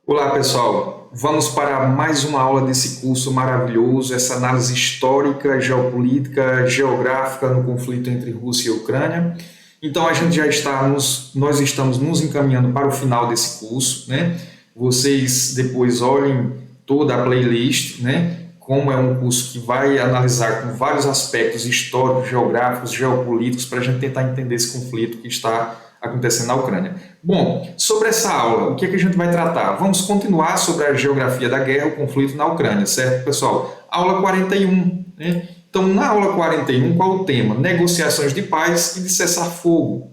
Olá, pessoal. Vamos para mais uma aula desse curso maravilhoso, essa análise histórica, geopolítica, geográfica no conflito entre Rússia e Ucrânia. Então, a gente já está nós estamos nos encaminhando para o final desse curso, né? Vocês depois olhem toda a playlist, né? Como é um curso que vai analisar com vários aspectos históricos, geográficos, geopolíticos, para a gente tentar entender esse conflito que está acontecendo na Ucrânia. Bom, sobre essa aula, o que é que a gente vai tratar? Vamos continuar sobre a geografia da guerra, o conflito na Ucrânia, certo, pessoal? Aula 41, né? Então, na aula 41, qual o tema? Negociações de paz e de cessar-fogo.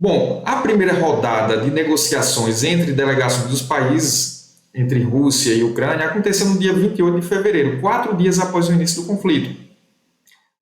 Bom, a primeira rodada de negociações entre delegações dos países, entre Rússia e Ucrânia, aconteceu no dia 28 de fevereiro, 4 dias após o início do conflito,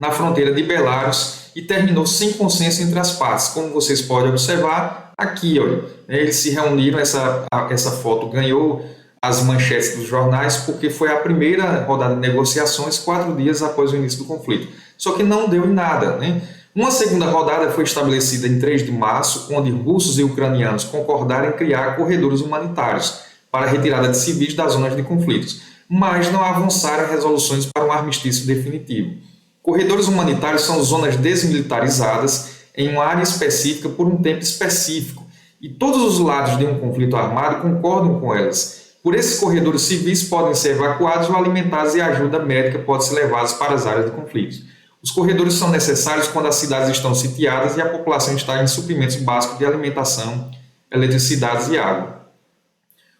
na fronteira de Belarus, e terminou sem consenso entre as partes. Como vocês podem observar, aqui, olha, eles se reuniram, essa foto ganhou as manchetes dos jornais, porque foi a primeira rodada de negociações 4 dias após o início do conflito. Só que não deu em nada, né? Uma segunda rodada foi estabelecida em 3 de março, onde russos e ucranianos concordaram em criar corredores humanitários para a retirada de civis das zonas de conflitos, mas não avançaram resoluções para um armistício definitivo. Corredores humanitários são zonas desmilitarizadas em uma área específica por um tempo específico, e todos os lados de um conflito armado concordam com elas. Por esses corredores, civis podem ser evacuados ou alimentados e ajuda médica pode ser levada para as áreas de conflitos. Os corredores são necessários quando as cidades estão sitiadas e a população está em suprimentos básicos de alimentação, eletricidade e água.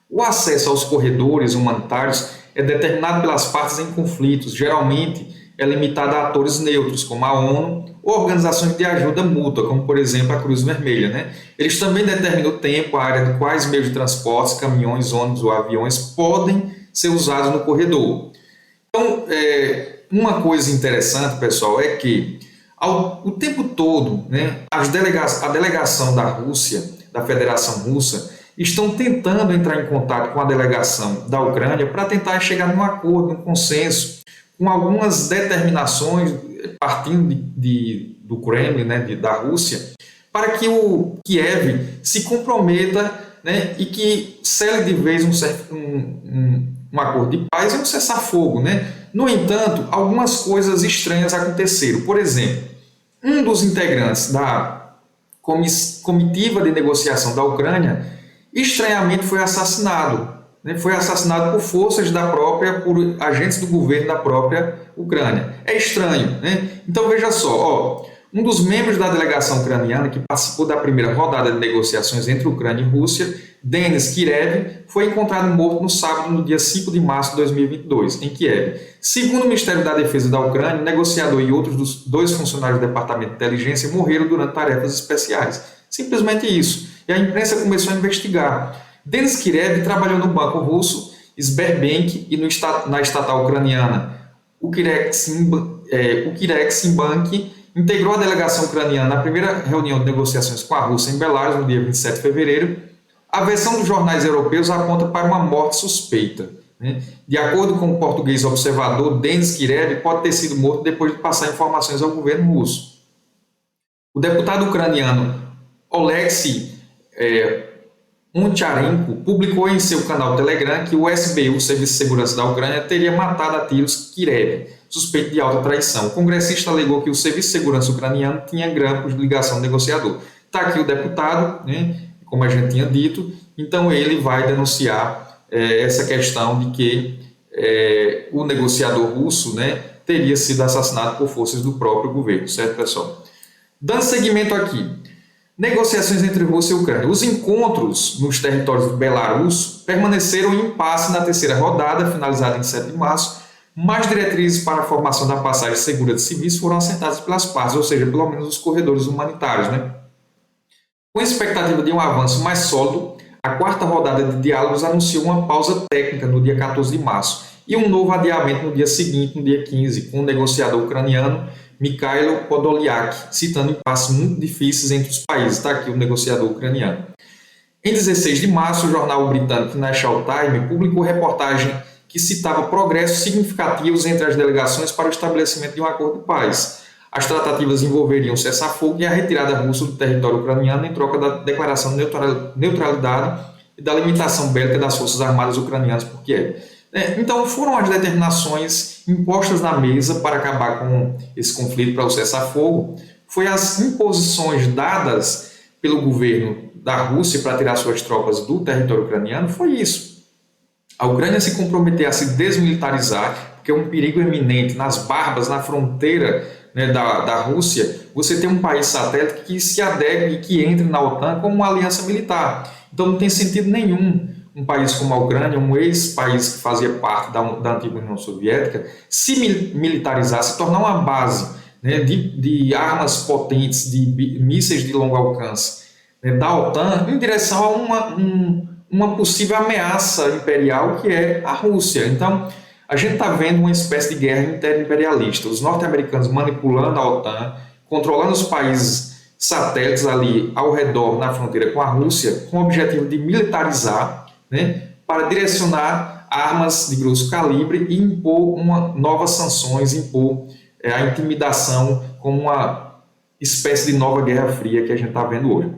O acesso aos corredores humanitários é determinado pelas partes em conflitos, geralmente é limitada a atores neutros, como a ONU, ou organizações de ajuda mútua, como, por exemplo, a Cruz Vermelha, né? Eles também determinam o tempo, a área de quais meios de transporte, caminhões, ônibus ou aviões podem ser usados no corredor. Então, uma coisa interessante, pessoal, é que o tempo todo, né, a delegação da Rússia, da Federação Russa, estão tentando entrar em contato com a delegação da Ucrânia para tentar chegar num acordo, num consenso, com algumas determinações partindo do Kremlin, né, da Rússia, para que o Kiev se comprometa, né, e que cele de vez um acordo de paz e um cessar-fogo, né? No entanto, algumas coisas estranhas aconteceram. Por exemplo, um dos integrantes da comitiva de negociação da Ucrânia estranhamente foi assassinado. Foi assassinado por forças por agentes do governo da própria Ucrânia. É estranho, né? Então veja só, um dos membros da delegação ucraniana que participou da primeira rodada de negociações entre Ucrânia e Rússia, Denis Kirev, foi encontrado morto no sábado, no dia 5 de março de 2022, em Kiev. Segundo o Ministério da Defesa da Ucrânia, o negociador e outros dois funcionários do Departamento de Inteligência morreram durante tarefas especiais. Simplesmente isso. E a imprensa começou a investigar. Denis Kirev trabalhou no banco russo Sberbank e na estatal ucraniana Ukreksimbank, integrou a delegação ucraniana na primeira reunião de negociações com a Rússia em Belarus, no dia 27 de fevereiro. A versão dos jornais europeus aponta para uma morte suspeita, né? De acordo com o português observador, Denis Kirev pode ter sido morto depois de passar informações ao governo russo. O deputado ucraniano Oleksiy Oncharenko publicou em seu canal Telegram que o SBU, o Serviço de Segurança da Ucrânia, teria matado a tiros Kirev, suspeito de alta traição. O congressista alegou que o Serviço de Segurança ucraniano tinha grampos de ligação ao negociador. Está aqui o deputado, né, como a gente tinha dito, então ele vai denunciar essa questão de que o negociador russo, né, teria sido assassinado por forças do próprio governo, certo, pessoal? Dando seguimento aqui. Negociações entre Rússia e Ucrânia. Os encontros nos territórios belarusos permaneceram em impasse na terceira rodada, finalizada em 7 de março, mas diretrizes para a formação da passagem segura de civis foram assentadas pelas partes, ou seja, pelo menos os corredores humanitários, né? Com a expectativa de um avanço mais sólido, a quarta rodada de diálogos anunciou uma pausa técnica no dia 14 de março e um novo adiamento no dia seguinte, no dia 15, com o negociador ucraniano Mikhailo Podolyak, citando impasses muito difíceis entre os países. Está aqui o negociador ucraniano. Em 16 de março, o jornal britânico Financial Times publicou reportagem que citava progressos significativos entre as delegações para o estabelecimento de um acordo de paz. As tratativas envolveriam o cessar-fogo e a retirada russa do território ucraniano em troca da declaração de neutralidade e da limitação bélica das forças armadas ucranianas por Kiev. Então foram as determinações impostas na mesa para acabar com esse conflito, para o cessar-fogo, foi as imposições dadas pelo governo da Rússia para tirar suas tropas do território ucraniano, foi isso. A Ucrânia se comprometer a se desmilitarizar, porque é um perigo eminente nas barbas, na fronteira, né, da Rússia, você tem um país satélite que se adeque e que entre na OTAN como uma aliança militar. Então não tem sentido nenhum um país como a Ucrânia, um ex-país que fazia parte da antiga União Soviética, se militarizar, se tornar uma base, né, de armas potentes, de mísseis de longo alcance, né, da OTAN em direção a uma possível ameaça imperial que é a Rússia. Então, a gente está vendo uma espécie de guerra interimperialista, os norte-americanos manipulando a OTAN, controlando os países satélites ali ao redor, na fronteira com a Rússia, com o objetivo de militarizar, né, para direcionar armas de grosso calibre e impor novas sanções, impor a intimidação como uma espécie de nova Guerra Fria que a gente está vendo hoje.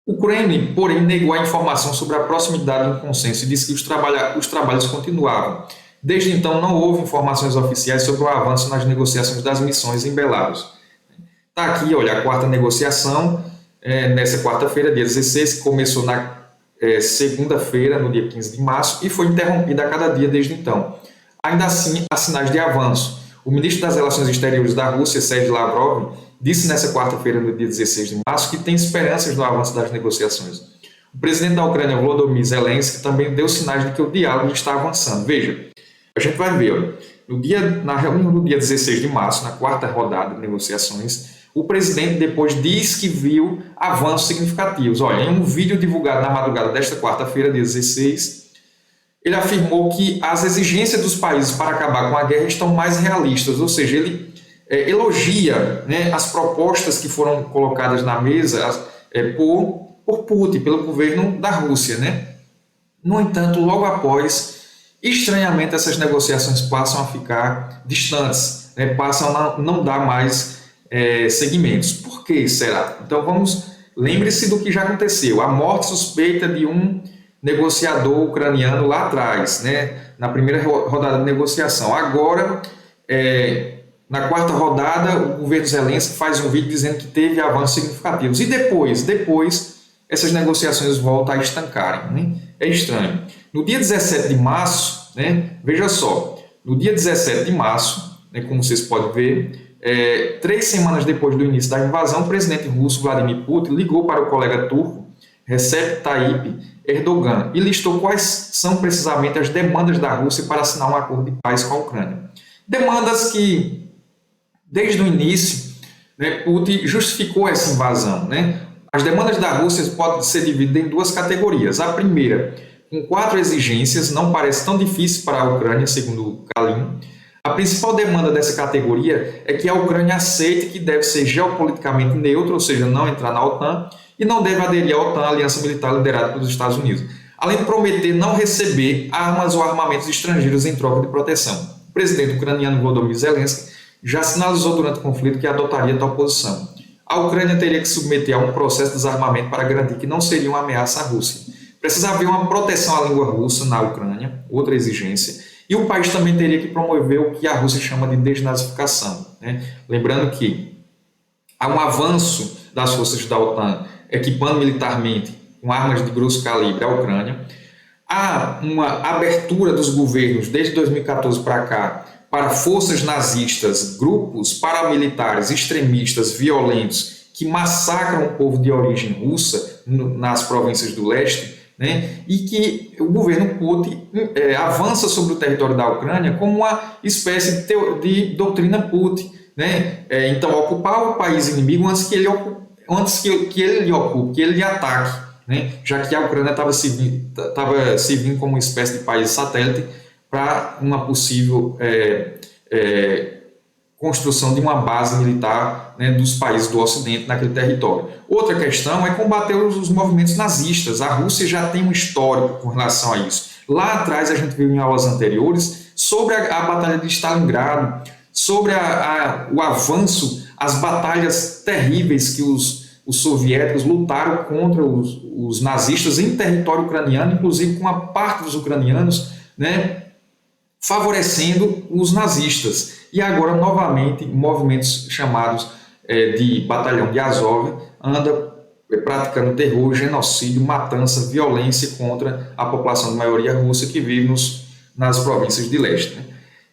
O Kremlin, porém, negou a informação sobre a proximidade do consenso e disse que os trabalhos continuavam. Desde então, não houve informações oficiais sobre o avanço nas negociações das missões em Belarus. Está aqui, olha, a quarta negociação, nessa quarta-feira, dia 16, que começou na segunda-feira, no dia 15 de março, e foi interrompida a cada dia desde então. Ainda assim, há sinais de avanço. O ministro das Relações Exteriores da Rússia, Sergei Lavrov, disse nessa quarta-feira, no dia 16 de março, que tem esperanças no avanço das negociações. O presidente da Ucrânia, Volodymyr Zelensky, também deu sinais de que o diálogo está avançando. Veja, a gente vai ver, na reunião do dia 16 de março, na quarta rodada de negociações, o presidente depois diz que viu avanços significativos. Olha, em um vídeo divulgado na madrugada desta quarta-feira, dia 16, ele afirmou que as exigências dos países para acabar com a guerra estão mais realistas, ou seja, ele elogia, né, as propostas que foram colocadas na mesa por Putin, pelo governo da Rússia, né? No entanto, logo após, estranhamente, essas negociações passam a ficar distantes, né? Passam a não dar mais segmentos. Por que será? Então lembre-se do que já aconteceu, a morte suspeita de um negociador ucraniano lá atrás, né? Na primeira rodada de negociação. Agora, na quarta rodada, o governo Zelensky faz um vídeo dizendo que teve avanços significativos. E depois essas negociações voltam a estancarem, né? É estranho. No dia 17 de março, né, veja só, no dia 17 de março, né, como vocês podem ver, 3 semanas depois do início da invasão, o presidente russo Vladimir Putin ligou para o colega turco Recep Tayyip Erdogan e listou quais são precisamente as demandas da Rússia para assinar um acordo de paz com a Ucrânia. Demandas que, desde o início, né, Putin justificou essa invasão, né? As demandas da Rússia podem ser divididas em 2 categorias. A primeira, com 4 exigências, não parece tão difícil para a Ucrânia, segundo Kalin. A principal demanda dessa categoria é que a Ucrânia aceite que deve ser geopoliticamente neutra, ou seja, não entrar na OTAN, e não deve aderir à OTAN, a aliança militar liderada pelos Estados Unidos, além de prometer não receber armas ou armamentos estrangeiros em troca de proteção. O presidente ucraniano Volodymyr Zelensky já sinalizou durante o conflito que adotaria tal posição. A Ucrânia teria que submeter a um processo de desarmamento para garantir que não seria uma ameaça à Rússia. Precisa haver uma proteção à língua russa na Ucrânia, outra exigência, e o país também teria que promover o que a Rússia chama de desnazificação, né? Lembrando que há um avanço das forças da OTAN equipando militarmente com armas de grosso calibre a Ucrânia. Há uma abertura dos governos desde 2014 para cá para forças nazistas, grupos paramilitares extremistas violentos que massacram o povo de origem russa nas províncias do leste, né? E que o governo Putin avança sobre o território da Ucrânia como uma espécie de doutrina Putin, né? Então, ocupar o país inimigo antes que ele lhe ocupe, que ele lhe ataque, né? Já que a Ucrânia estava servindo como uma espécie de país satélite para uma possível construção de uma base militar, né, dos países do Ocidente naquele território. Outra questão é combater os movimentos nazistas. A Rússia já tem um histórico com relação a isso. Lá atrás, a gente viu em aulas anteriores sobre a Batalha de Stalingrado, sobre o avanço, as batalhas terríveis que os os soviéticos lutaram contra os nazistas em território ucraniano, inclusive com a parte dos ucranianos, né, favorecendo os nazistas. E agora, novamente, movimentos chamados de Batalhão de Azov anda praticando terror, genocídio, matança, violência contra a população de maioria russa que vive nas províncias de leste, né?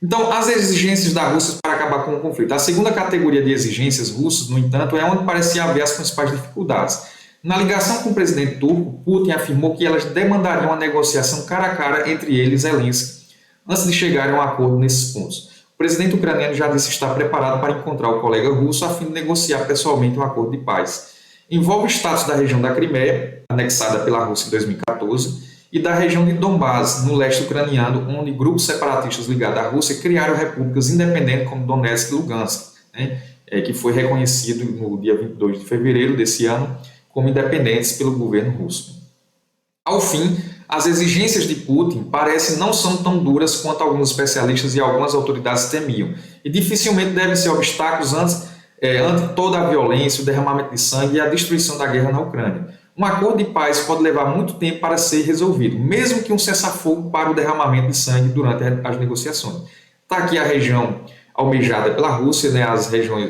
Então, as exigências da Rússia para acabar com o conflito. A segunda categoria de exigências russas, no entanto, é onde parece haver as principais dificuldades. Na ligação com o presidente turco, Putin afirmou que elas demandariam uma negociação cara a cara entre ele e Zelensky, antes de chegarem a um acordo nesses pontos. O presidente ucraniano já disse estar preparado para encontrar o colega russo a fim de negociar pessoalmente um acordo de paz. Envolve o status da região da Crimeia, anexada pela Rússia em 2014, e da região de Donbás, no leste ucraniano, onde grupos separatistas ligados à Rússia criaram repúblicas independentes como Donetsk e Lugansk, né, que foi reconhecido no dia 22 de fevereiro desse ano como independentes pelo governo russo. Ao fim, as exigências de Putin parecem não são tão duras quanto alguns especialistas e algumas autoridades temiam, e dificilmente devem ser obstáculos ante toda a violência, o derramamento de sangue e a destruição da guerra na Ucrânia. Um acordo de paz pode levar muito tempo para ser resolvido, mesmo que um cessar-fogo para o derramamento de sangue durante as negociações. Está aqui a região almejada pela Rússia, né,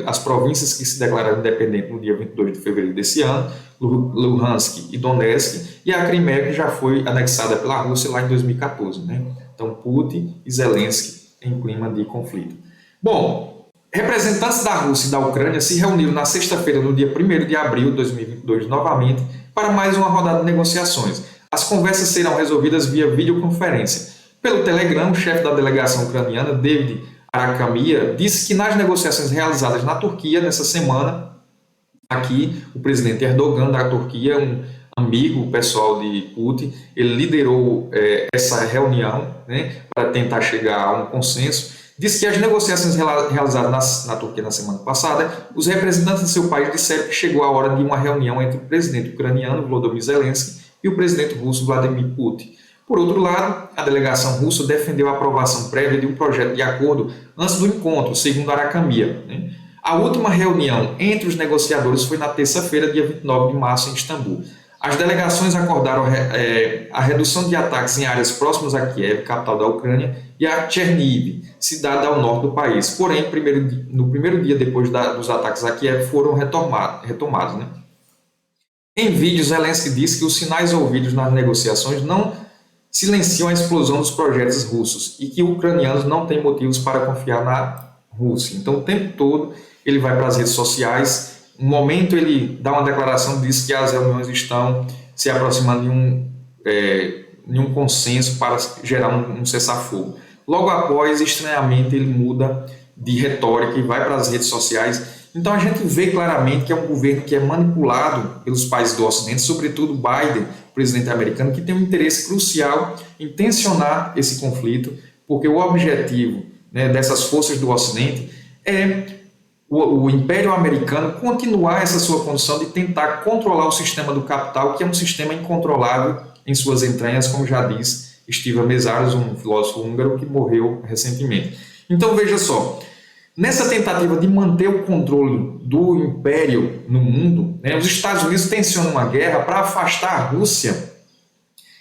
as províncias que se declararam independentes no dia 22 de fevereiro desse ano, Luhansk e Donetsk, e a Crimeia, que já foi anexada pela Rússia lá em 2014. Né? Então, Putin e Zelensky em clima de conflito. Bom, representantes da Rússia e da Ucrânia se reuniram na sexta-feira, no dia 1º de abril de 2022, novamente, para mais uma rodada de negociações. As conversas serão resolvidas via videoconferência. Pelo Telegram, o chefe da delegação ucraniana, David Arakhamia, disse que nas negociações realizadas na Turquia nessa semana, aqui o presidente Erdogan da Turquia, um amigo pessoal de Putin, ele liderou essa reunião, né, para tentar chegar a um consenso. Diz que as negociações realizadas na Turquia na semana passada, os representantes de seu país disseram que chegou a hora de uma reunião entre o presidente ucraniano, Volodymyr Zelensky, e o presidente russo, Vladimir Putin. Por outro lado, a delegação russa defendeu a aprovação prévia de um projeto de acordo antes do encontro, segundo Arakhamia, né? A última reunião entre os negociadores foi na terça-feira, dia 29 de março, em Istambul. As delegações acordaram a redução de ataques em áreas próximas a Kiev, capital da Ucrânia, e a Chernihiv, cidade ao norte do país. Porém, no primeiro dia depois dos ataques a Kiev, foram retomados. Né? Em vídeo, Zelensky disse que os sinais ouvidos nas negociações não silenciam a explosão dos projetos russos e que os ucranianos não têm motivos para confiar na Rússia. Então, o tempo todo, ele vai para as redes sociais. Um momento ele dá uma declaração, diz que as reuniões estão se aproximando de um consenso para gerar um cessar-fogo. Logo após, estranhamente, ele muda de retórica e vai para as redes sociais. Então a gente vê claramente que é um governo que é manipulado pelos países do Ocidente, sobretudo Biden, presidente americano, que tem um interesse crucial em tensionar esse conflito, porque o objetivo, né, dessas forças do Ocidente é o Império Americano continuar essa sua condição de tentar controlar o sistema do capital, que é um sistema incontrolável em suas entranhas, como já diz Stephen Meszaros, um filósofo húngaro que morreu recentemente. Então veja só, nessa tentativa de manter o controle do Império no mundo, né, os Estados Unidos tensionam uma guerra para afastar a Rússia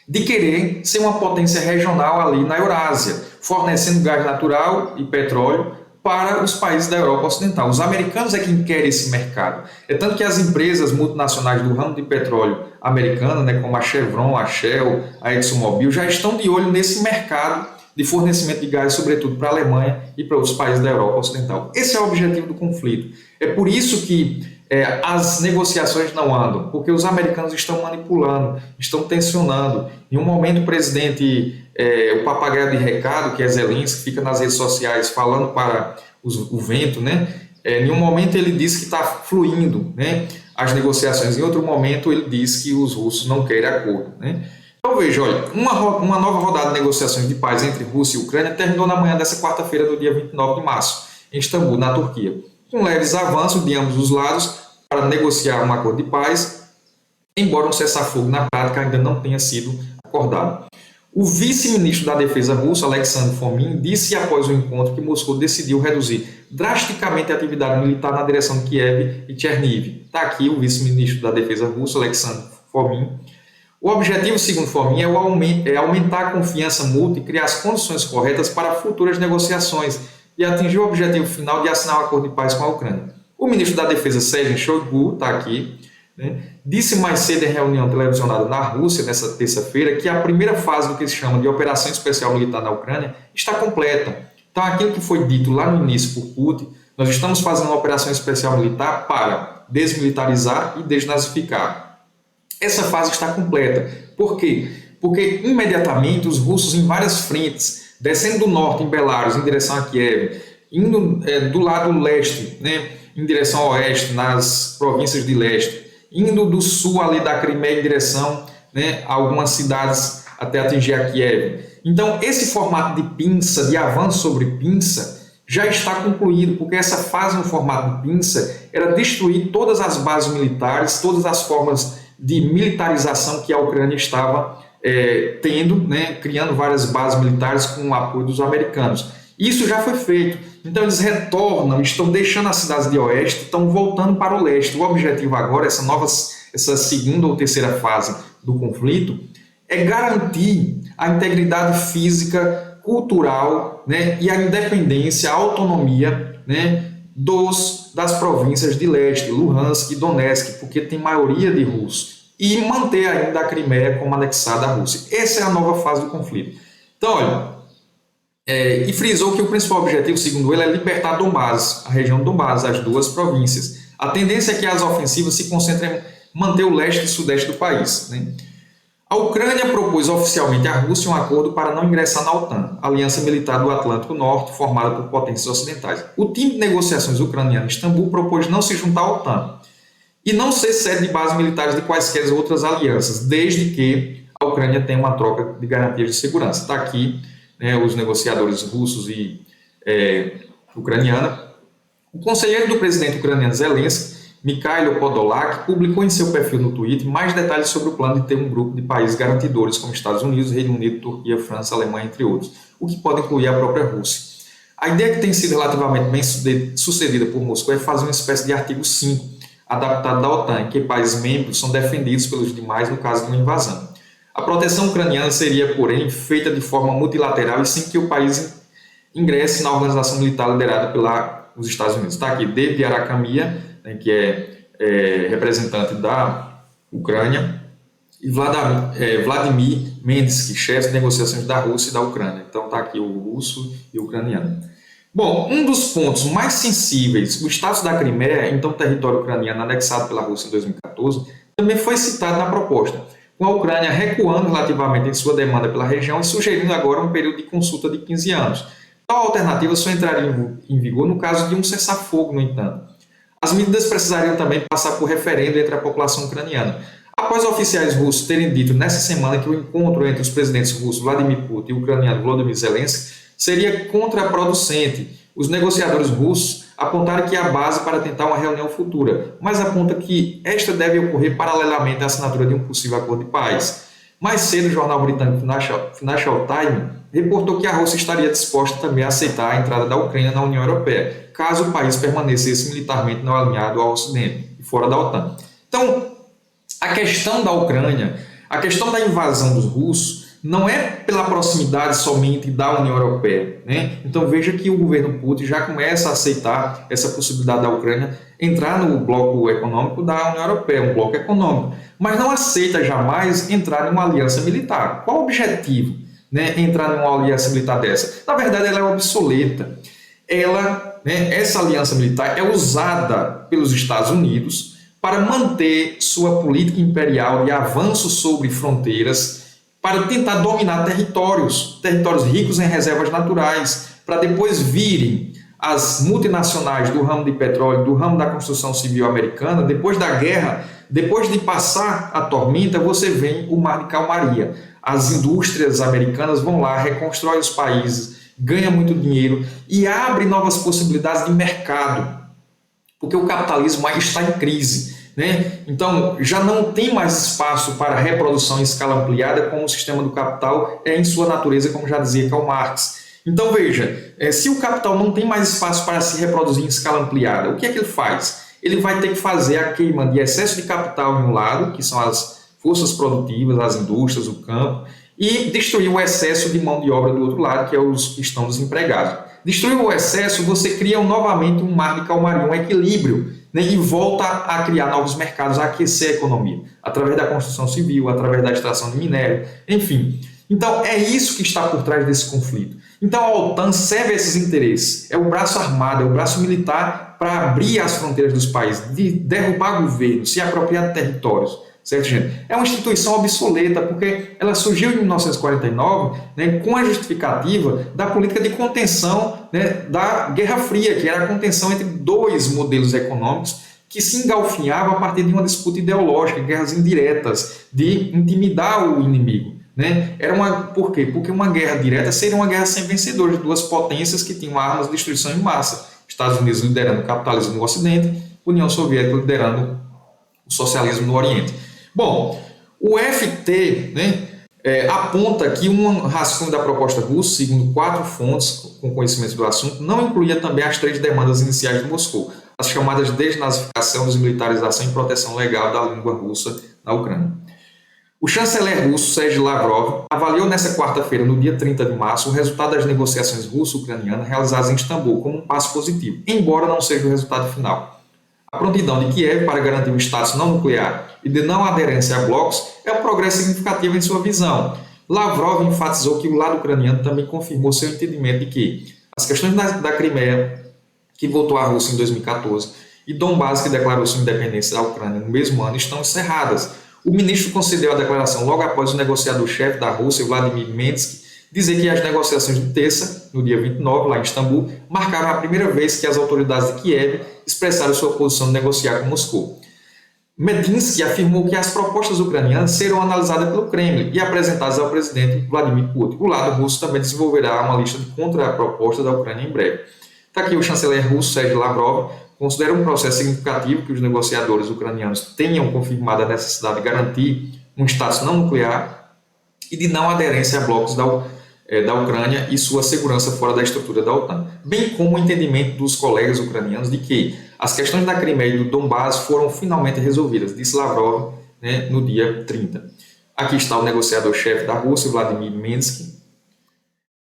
de querer ser uma potência regional ali na Eurásia, fornecendo gás natural e petróleo para os países da Europa Ocidental. Os americanos é quem quer esse mercado. É tanto que as empresas multinacionais do ramo de petróleo americano, né, como a Chevron, a Shell, a ExxonMobil, já estão de olho nesse mercado de fornecimento de gás, sobretudo para a Alemanha e para outros países da Europa Ocidental. Esse é o objetivo do conflito. É por isso que as negociações não andam, porque os americanos estão manipulando, estão tensionando. Em um momento, o presidente, o papagaio de recado, que é Zelensky, fica nas redes sociais falando para o vento, né? Em um momento, ele diz que está fluindo, né, as negociações. Em outro momento, ele diz que os russos não querem acordo, né? Então, veja, olha, uma nova rodada de negociações de paz entre Rússia e Ucrânia terminou na manhã dessa quarta-feira, do dia 29 de março, em Istambul, na Turquia, com leves avanços de ambos os lados para negociar um acordo de paz, embora um cessar-fogo na prática ainda não tenha sido acordado. O vice-ministro da Defesa russo, Alexander Fomin, disse após o encontro que Moscou decidiu reduzir drasticamente a atividade militar na direção de Kiev e Chernihiv. Está aqui o vice-ministro da Defesa russo, Alexander Fomin. O objetivo, segundo Fomin, é aumentar a confiança mútua e criar as condições corretas para futuras negociações e atingir o objetivo final de assinar um acordo de paz com a Ucrânia. O ministro da Defesa, Sergei Shoigu, está aqui, disse mais cedo em reunião televisionada na Rússia, nessa terça-feira, que a primeira fase do que se chama de Operação Especial Militar na Ucrânia está completa. Então, aquilo que foi dito lá no início por Putin, nós estamos fazendo uma Operação Especial Militar para desmilitarizar e desnazificar. Essa fase está completa. Por quê? Porque imediatamente os russos em várias frentes, descendo do norte em Belarus, em direção a Kiev, indo do lado leste, em direção ao oeste, nas províncias de leste, indo do sul ali da Crimeia em direção a algumas cidades até atingir a Kiev. Então, esse formato de pinça, de avanço sobre pinça, já está concluído, porque essa fase no formato de pinça era destruir todas as bases militares, todas as formas de militarização que a Ucrânia estava tendo, criando várias bases militares com o apoio dos americanos. Isso já foi feito. Então eles retornam, estão deixando as cidades de oeste, estão voltando para o leste. O objetivo agora, essa segunda ou terceira fase do conflito, é garantir a integridade física, cultural, e a independência, a autonomia, das províncias de leste, Luhansk e Donetsk, porque tem maioria de russos, e manter ainda a Crimeia como anexada à Rússia. Essa é a nova fase do conflito. Então, olha, e frisou que o principal objetivo, segundo ele, é libertar Donbás, a região de Donbás, as duas províncias. A tendência é que as ofensivas se concentrem em manter o leste e sudeste do país. A Ucrânia propôs oficialmente à Rússia um acordo para não ingressar na OTAN, a Aliança Militar do Atlântico Norte, formada por potências ocidentais. O time de negociações ucraniano em Istambul propôs não se juntar à OTAN e não ser sede de bases militares de quaisquer outras alianças, desde que a Ucrânia tenha uma troca de garantias de segurança. Está aqui os negociadores russos e ucraniana. O conselheiro do presidente ucraniano Zelensky, Mikhailo Podolak, publicou em seu perfil no Twitter mais detalhes sobre o plano de ter um grupo de países garantidores como Estados Unidos, Reino Unido, Turquia, França, Alemanha, entre outros, o que pode incluir a própria Rússia. A ideia que tem sido relativamente bem sucedida por Moscou é fazer uma espécie de artigo 5, adaptado da OTAN, em que países membros são defendidos pelos demais no caso de uma invasão. A proteção ucraniana seria, porém, feita de forma multilateral e sem que o país ingresse na organização militar liderada pelos Estados Unidos. Está aqui David Arakhamia, que é representante da Ucrânia, e Vladimir Mensky, chefe de negociações da Rússia e da Ucrânia. Então está aqui o russo e o ucraniano. Bom, um dos pontos mais sensíveis, o status da Crimeia, então território ucraniano anexado pela Rússia em 2014, também foi citado na proposta, com a Ucrânia recuando relativamente em sua demanda pela região e sugerindo agora um período de consulta de 15 anos. Tal alternativa só entraria em vigor no caso de um cessar-fogo, no entanto. As medidas precisariam também passar por referendo entre a população ucraniana. Após oficiais russos terem dito nessa semana que o encontro entre os presidentes russos Vladimir Putin e o ucraniano Volodymyr Zelensky seria contraproducente, os negociadores russos apontaram que há base para tentar uma reunião futura, mas aponta que esta deve ocorrer paralelamente à assinatura de um possível acordo de paz. Mais cedo, o jornal britânico Financial Times reportou que a Rússia estaria disposta também a aceitar a entrada da Ucrânia na União Europeia, caso o país permanecesse militarmente não alinhado ao Ocidente e fora da OTAN. Então, a questão da Ucrânia, a questão da invasão dos russos, não é pela proximidade somente da União Europeia. Então veja que o governo Putin já começa a aceitar essa possibilidade da Ucrânia entrar no bloco econômico da União Europeia, um bloco econômico, mas não aceita jamais entrar em uma aliança militar. Qual o objetivo? Entrar em uma aliança militar dessa? Na verdade, ela é obsoleta. Essa aliança militar é usada pelos Estados Unidos para manter sua política imperial de avanço sobre fronteiras, para tentar dominar territórios ricos em reservas naturais, para depois virem as multinacionais do ramo de petróleo, do ramo da construção civil americana, depois da guerra, depois de passar a tormenta, você vem o mar de calmaria. As indústrias americanas vão lá, reconstroem os países, ganham muito dinheiro e abrem novas possibilidades de mercado, porque o capitalismo aí está em crise. né? Então, já não tem mais espaço para reprodução em escala ampliada, como o sistema do capital é em sua natureza, como já dizia Karl Marx. Então, veja, se o capital não tem mais espaço para se reproduzir em escala ampliada, o que é que ele faz? Ele vai ter que fazer a queima de excesso de capital em um lado, que são as forças produtivas, as indústrias, o campo, e destruir o excesso de mão de obra do outro lado, que é os que estão desempregados. Destruir o excesso, você cria novamente um mar de calmaria, um equilíbrio, né, e volta a criar novos mercados, a aquecer a economia, através da construção civil, através da extração de minério, enfim. Então, é isso que está por trás desse conflito. Então, a OTAN serve a esses interesses. É o braço armado, é o braço militar para abrir as fronteiras dos países, de derrubar governos, se apropriar de territórios. Certo, gente? É uma instituição obsoleta, porque ela surgiu em 1949, né, com a justificativa da política de contenção, né, da Guerra Fria, que era a contenção entre dois modelos econômicos que se engalfinhavam a partir de uma disputa ideológica, guerras indiretas, de intimidar o inimigo. Né? Por quê? Porque uma guerra direta seria uma guerra sem vencedores, de duas potências que tinham armas de destruição em massa. Estados Unidos liderando o capitalismo no Ocidente, União Soviética liderando o socialismo no Oriente. Bom, o FT, né, aponta que um rascunho da proposta russa, segundo 4 fontes com conhecimento do assunto, não incluía também as 3 demandas iniciais de Moscou, as chamadas de desnazificação, desmilitarização e proteção legal da língua russa na Ucrânia. O chanceler russo, Sergei Lavrov, avaliou nesta quarta-feira, no dia 30 de março, o resultado das negociações russo-ucranianas realizadas em Istambul como um passo positivo, embora não seja o resultado final. A prontidão de Kiev para garantir um status não nuclear e de não aderência a blocos é um progresso significativo em sua visão. Lavrov enfatizou que o lado ucraniano também confirmou seu entendimento de que as questões da Crimeia, que voltou à Rússia em 2014, e Donbás, que declarou sua independência da Ucrânia no mesmo ano, estão encerradas. O ministro concedeu a declaração logo após o negociador-chefe da Rússia, Vladimir Medvedev, dizer que as negociações de terça, no dia 29, lá em Istambul, marcaram a primeira vez que as autoridades de Kiev expressaram sua posição de negociar com Moscou. Medinsky afirmou que as propostas ucranianas serão analisadas pelo Kremlin e apresentadas ao presidente Vladimir Putin. O lado russo também desenvolverá uma lista de contrapropostas da Ucrânia em breve. Está aqui o chanceler russo, Sergei Lavrov, considera um processo significativo que os negociadores ucranianos tenham confirmado a necessidade de garantir um status não nuclear e de não aderência a blocos da Ucrânia e sua segurança fora da estrutura da OTAN, bem como o entendimento dos colegas ucranianos de que as questões da Crimeia e do Donbás foram finalmente resolvidas, disse Lavrov, né, no dia 30. Aqui está o negociador-chefe da Rússia, Vladimir Medvedev.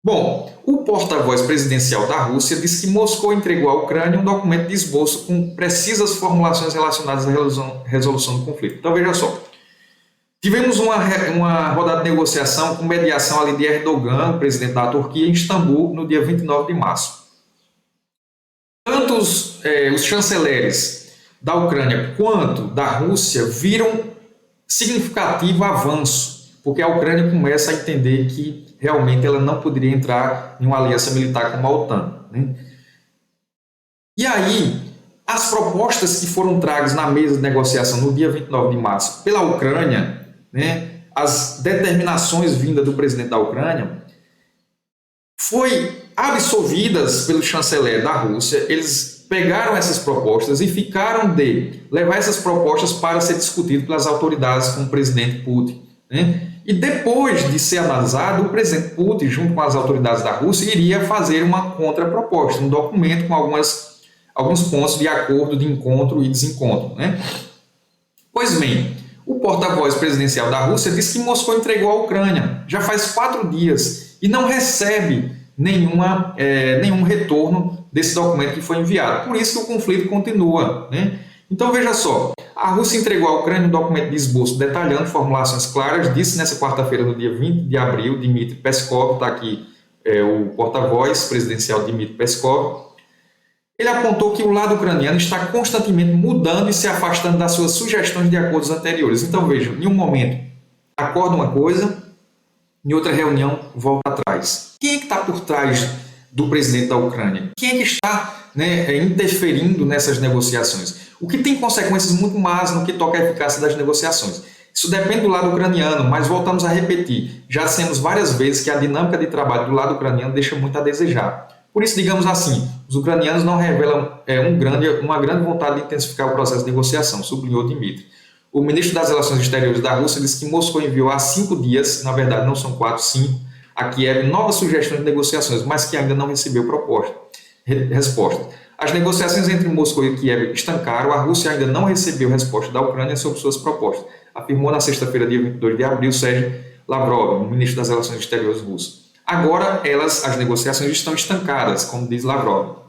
Bom, o porta-voz presidencial da Rússia disse que Moscou entregou à Ucrânia um documento de esboço com precisas formulações relacionadas à resolução do conflito. Então veja só, tivemos uma rodada de negociação com mediação ali de Erdogan, presidente da Turquia, em Istambul, no dia 29 de março. Tanto os chanceleres da Ucrânia quanto da Rússia viram significativo avanço, porque a Ucrânia começa a entender que realmente ela não poderia entrar em uma aliança militar com a OTAN. Né? E aí, as propostas que foram tragas na mesa de negociação no dia 29 de março pela Ucrânia, né, as determinações vindas do presidente da Ucrânia, foi absolvidas pelo chanceler da Rússia. Eles pegaram essas propostas e ficaram de levar essas propostas para ser discutidas pelas autoridades com o presidente Putin. Né? E depois de ser analisado, o presidente Putin, junto com as autoridades da Rússia, iria fazer uma contraproposta, um documento com alguns pontos de acordo, de encontro e desencontro. Né? Pois bem, o porta-voz presidencial da Rússia disse que Moscou entregou à Ucrânia já faz 4 dias e não recebe nenhum retorno desse documento que foi enviado. Por isso que o conflito continua. Né? Então veja só, a Rússia entregou à Ucrânia um documento de esboço detalhando formulações claras, disse nessa quarta-feira, no dia 20 de abril, Dmitry Peskov, está aqui o porta-voz presidencial Dmitry Peskov. Ele apontou que o lado ucraniano está constantemente mudando e se afastando das suas sugestões de acordos anteriores. Então vejam, em um momento acorda uma coisa, em outra reunião volta atrás. Quem é que está por trás do presidente da Ucrânia? Quem é que está interferindo nessas negociações? O que tem consequências muito más no que toca à eficácia das negociações. Isso depende do lado ucraniano, mas voltamos a repetir. Já dissemos várias vezes que a dinâmica de trabalho do lado ucraniano deixa muito a desejar. Por isso, digamos assim, os ucranianos não revelam uma grande vontade de intensificar o processo de negociação, sublinhou Dmitry. O ministro das Relações Exteriores da Rússia disse que Moscou enviou há 5 dias, na verdade não são 4, 5, a Kiev novas sugestões de negociações, mas que ainda não recebeu resposta. As negociações entre Moscou e Kiev estancaram, a Rússia ainda não recebeu resposta da Ucrânia sobre suas propostas, afirmou na sexta-feira, dia 22 de abril, Sergei Lavrov, ministro das Relações Exteriores russo. Agora, as negociações estão estancadas, como diz Lavrov,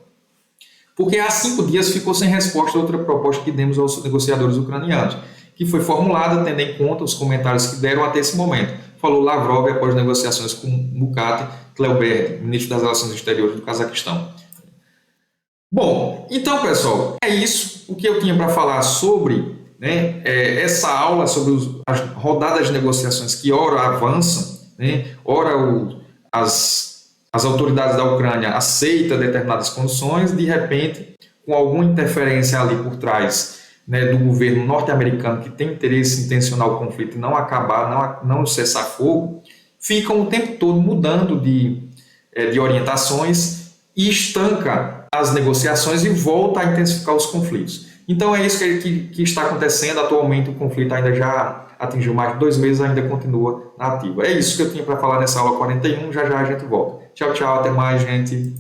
porque há 5 dias ficou sem resposta outra proposta que demos aos negociadores ucranianos, que foi formulada tendo em conta os comentários que deram até esse momento, falou Lavrov após negociações com Murat Kleberg, ministro das Relações Exteriores do Cazaquistão. Bom, então, pessoal, é isso o que eu tinha para falar sobre essa aula, sobre as rodadas de negociações que ora avançam, ora as autoridades da Ucrânia aceitam determinadas condições, de repente, com alguma interferência ali por trás do governo norte-americano que tem interesse em intencionar o conflito e não acabar, não cessar fogo, ficam o tempo todo mudando de orientações e estanca as negociações e volta a intensificar os conflitos. Então é isso que está acontecendo atualmente. O conflito ainda já atingiu mais de 2 meses, ainda continua na ativa. É isso que eu tinha para falar nessa aula 41, já já a gente volta. Tchau, tchau, até mais, gente.